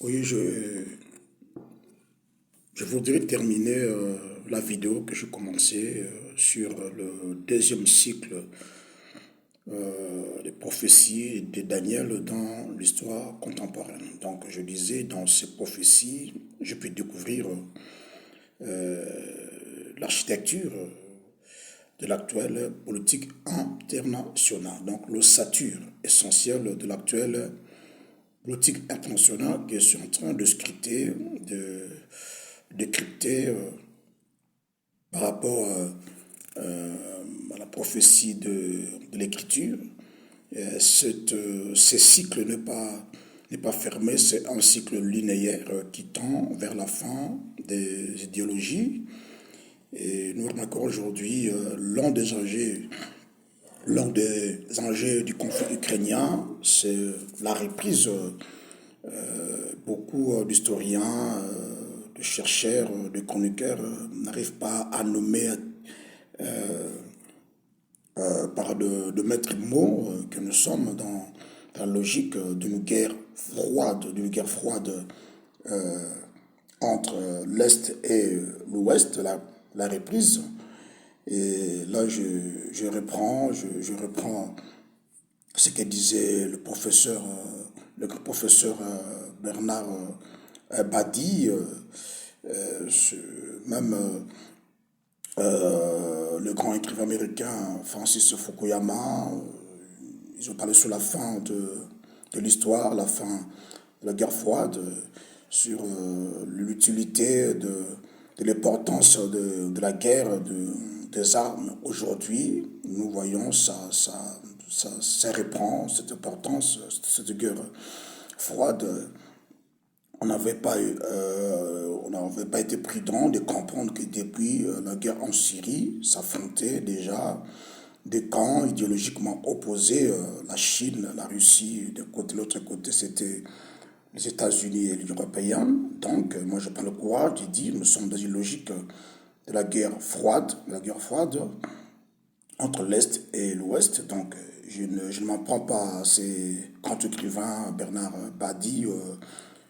Oui, je voudrais terminer la vidéo que j'ai commencé sur le deuxième cycle des prophéties de Daniel dans l'histoire contemporaine. Donc, je disais, dans ces prophéties, je peux découvrir l'architecture de l'actuelle politique internationale. Donc, l'ossature essentielle de l'actuelle politique internationale que je suis en train de scruter, de décrypter par rapport à la prophétie de l'Écriture. Ce cycle n'est pas fermé, c'est un cycle linéaire qui tend vers la fin des idéologies. Et nous remarquons aujourd'hui l'un des enjeux du conflit ukrainien, c'est la reprise. Beaucoup d'historiens, de chercheurs, de chroniqueurs n'arrivent pas à nommer par de maîtres mots que nous sommes dans la logique d'une guerre froide entre l'Est et l'Ouest, la reprise. Et là, je reprends ce que disait le professeur Bernard Badi, même le grand écrivain américain Francis Fukuyama. Ils ont parlé sur la fin de l'histoire, la fin de la guerre froide, sur l'utilité de l'importance de la guerre, des armes. Aujourd'hui, nous voyons ça reprend cette importance, cette guerre froide. On n'avait pas été prudent de comprendre que depuis la guerre en Syrie, s'affrontaient déjà des camps idéologiquement opposés, la Chine, la Russie, de l'autre côté, c'était les États-Unis et l'Union européenne. Donc, moi, je prends le courage de dire, nous sommes dans une logique de la guerre froide entre l'Est et l'Ouest. Donc, je ne m'en prends pas à ces grands écrivains, Bernard Badi,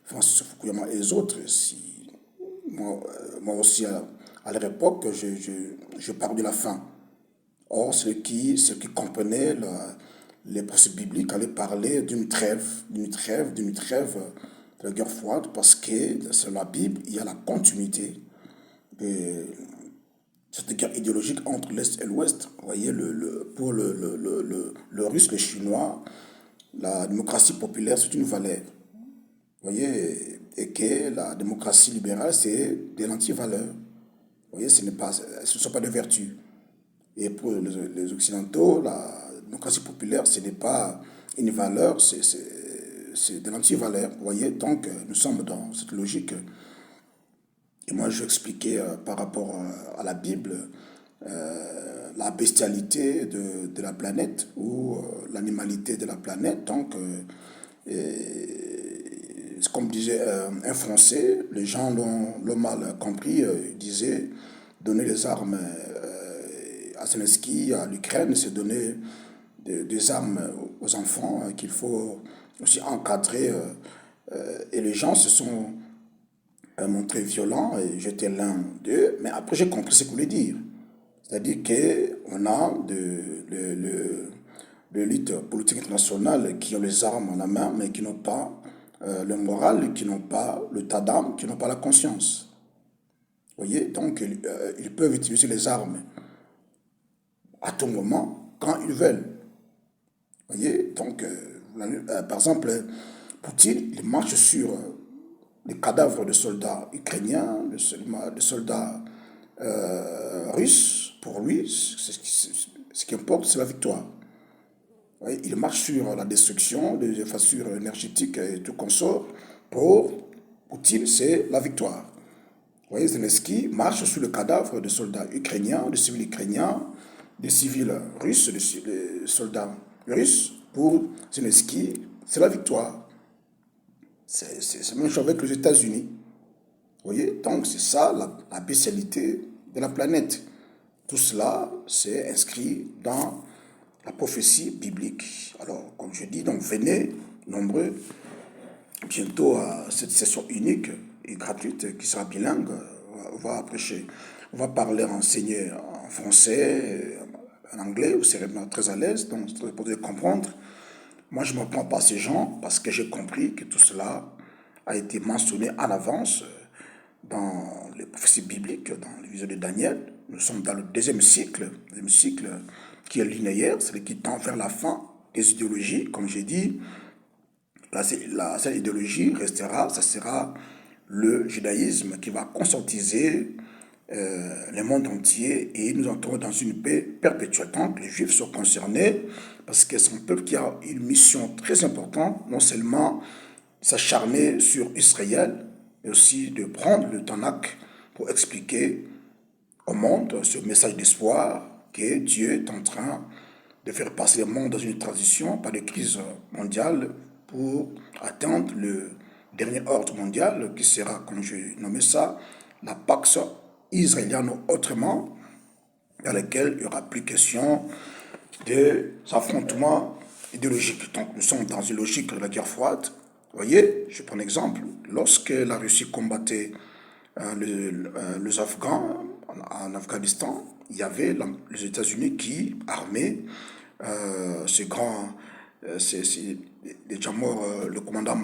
Francis Fukuyama et les autres. Si, moi aussi, à leur époque, je parle de la fin. Or, ceux qui comprenaient les principes bibliques allaient parler d'une trêve de la guerre froide, parce que sur la Bible, il y a la continuité de cette guerre idéologique entre l'Est et l'Ouest. Vous voyez, pour le Russe, le Chinois, la démocratie populaire, c'est une valeur. Vous voyez, et que la démocratie libérale, c'est de l'anti-valeur. Vous voyez, ce ne sont pas des vertus. Et pour les Occidentaux, la démocratie populaire, ce n'est pas une valeur, c'est de l'anti-valeur. Vous voyez, donc nous sommes dans cette logique. Et moi, je expliquais par rapport à la Bible la bestialité de la planète ou l'animalité de la planète. Donc, comme disait un Français, les gens l'ont mal compris. Il disait donner les armes à Zelensky, à l'Ukraine, c'est donner des armes aux enfants qu'il faut aussi encadrer. Et les gens se sont montrés violents et j'étais l'un d'eux. Mais après, j'ai compris ce qu'il voulait dire. C'est-à-dire qu'on a de l'élite politique internationale qui ont les armes en la main, mais qui n'ont pas le moral, qui n'ont pas le tas d'âme, qui n'ont pas la conscience. Vous voyez, donc ils peuvent utiliser les armes à tout moment, quand ils veulent. Vous voyez, donc, par exemple, Poutine, il marche sur les cadavres de soldats ukrainiens, de soldats russes. Pour lui, ce qui importe, c'est la victoire. Oui, il marche sur la destruction des infrastructures énergétiques et tout consort. Pour Poutine, c'est la victoire. Vous voyez, Zelensky marche sur le cadavre de soldats ukrainiens, de civils ukrainiens, des civils russes, des soldats russes. Pour Zelensky, c'est la victoire. C'est la même chose avec les États-Unis. Vous voyez, donc c'est ça la bestialité de la planète. Tout cela, c'est inscrit dans la prophétie biblique. Alors, comme je dis, donc venez nombreux. bientôt cette session unique et gratuite qui sera bilingue. On va prêcher, on va parler, enseigner en français, en anglais, vous serez très à l'aise, donc c'est très important de comprendre. Moi, je ne me prends pas ces gens parce que j'ai compris que tout cela a été mentionné en avance dans les prophéties bibliques, dans les visions de Daniel. Nous sommes dans le deuxième cycle qui est linéaire, c'est qui tend vers la fin des idéologies. Comme j'ai dit, la seule idéologie restera, ça sera le judaïsme qui va conscientiser le monde entier et nous entrons dans une paix perpétuelle. Donc les Juifs sont concernés parce que c'est un peuple qui a une mission très importante, non seulement s'acharner sur Israël, mais aussi de prendre le Tanakh pour expliquer au monde ce message d'espoir que Dieu est en train de faire passer le monde dans une transition par des crises mondiales pour atteindre le dernier ordre mondial qui sera, comme je nommé ça, la Pax israélienne autrement, dans laquelle il n'y aura plus question des affrontements idéologiques. Donc nous sommes dans une logique de la guerre froide. Vous voyez, je prends un exemple. Lorsque la Russie combattait les Afghans en Afghanistan, il y avait les États-Unis qui armaient ces grands, déjà mort, le commandant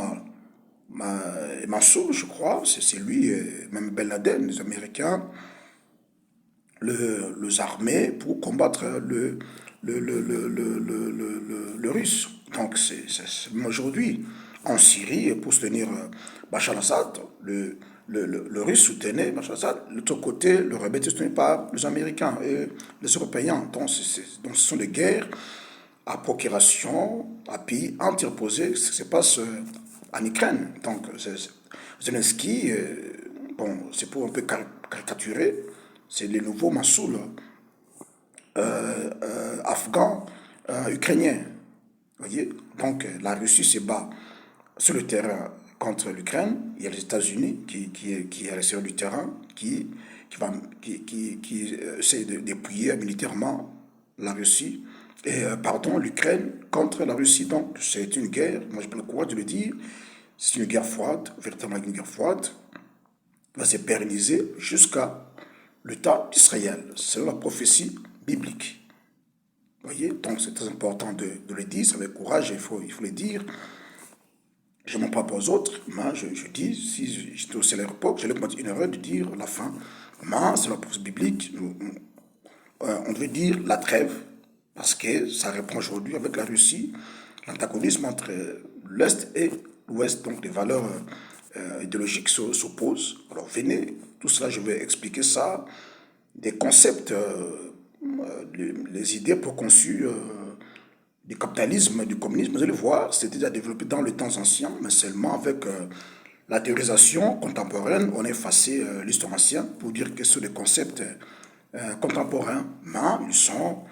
Mansour, je crois, c'est lui, même Ben Laden, les Américains, les armées pour combattre le Russe. Donc, aujourd'hui, en Syrie, pour soutenir Bachar al-Assad, le Russe soutenait Bachar al-Assad. De l'autre côté, le rebelle était soutenu par les Américains et les Européens. Donc, ce sont des guerres à procuration, à pays interposés, ce qui se passe en Ukraine. Donc, Zelensky, bon, c'est pour un peu caricaturer, c'est le nouveau Mansour afghan, ukrainien. Voyez. Donc la Russie se bat sur le terrain contre l'Ukraine. Il y a les États-Unis qui est à l'extérieur du terrain, qui essaie de dépouiller militairement la Russie, l'Ukraine contre la Russie. Donc c'est une guerre, moi je peux le courage de le dire, c'est une guerre froide, véritablement une guerre froide, va se pérenniser jusqu'à le temps d'Israël. C'est la prophétie biblique. Vous voyez, donc c'est très important de le dire, avec courage, il faut le dire. Je ne m'en prends pas aux autres, mais je dis, si j'étais au célèbre époque, j'allais commettre une erreur de dire la fin. Mais c'est la prophétie biblique, on devait dire la trêve, parce que ça répond aujourd'hui avec la Russie, l'antagonisme entre l'Est et l'Ouest, donc les valeurs idéologiques s'opposent. Alors venez, tout cela, je vais expliquer ça, des concepts, les idées préconçues du capitalisme, du communisme, vous allez voir, c'était déjà développé dans les temps anciens, mais seulement avec la théorisation contemporaine, on a effacé l'histoire ancienne pour dire que ce sont des concepts contemporains, mais ils sont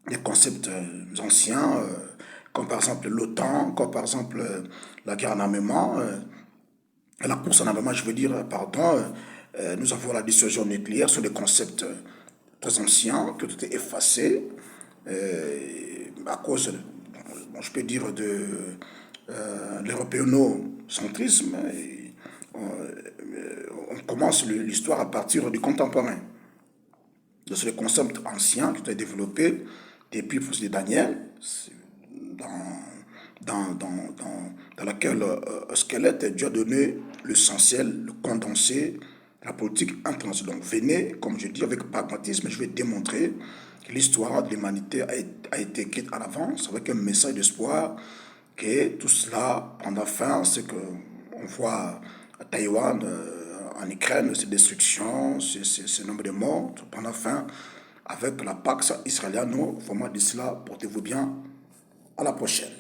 des concepts anciens, comme par exemple l'OTAN, comme par exemple la guerre en armement, la course en armement, je veux dire, pardon, nous avons la dissuasion nucléaire, ce sont des concepts très anciens qui ont été effacés à cause, je peux dire, de l'européanocentrisme. On commence l'histoire à partir du contemporain. C'est des concepts anciens qui ont été développés depuis le de Daniel, dans laquelle squelette, Dieu a donné l'essentiel, le condensé, la politique internationale. Donc venez, comme je dis, avec pragmatisme, je vais démontrer que l'histoire de l'humanité a été écrite à l'avance avec un message d'espoir, que tout cela prendra fin, c'est qu'on voit à Taïwan, en Ukraine, ces destructions, ce nombre de morts, prendra fin avec la Pax israélienne. Vraiment, d'ici là, portez-vous bien, à la prochaine.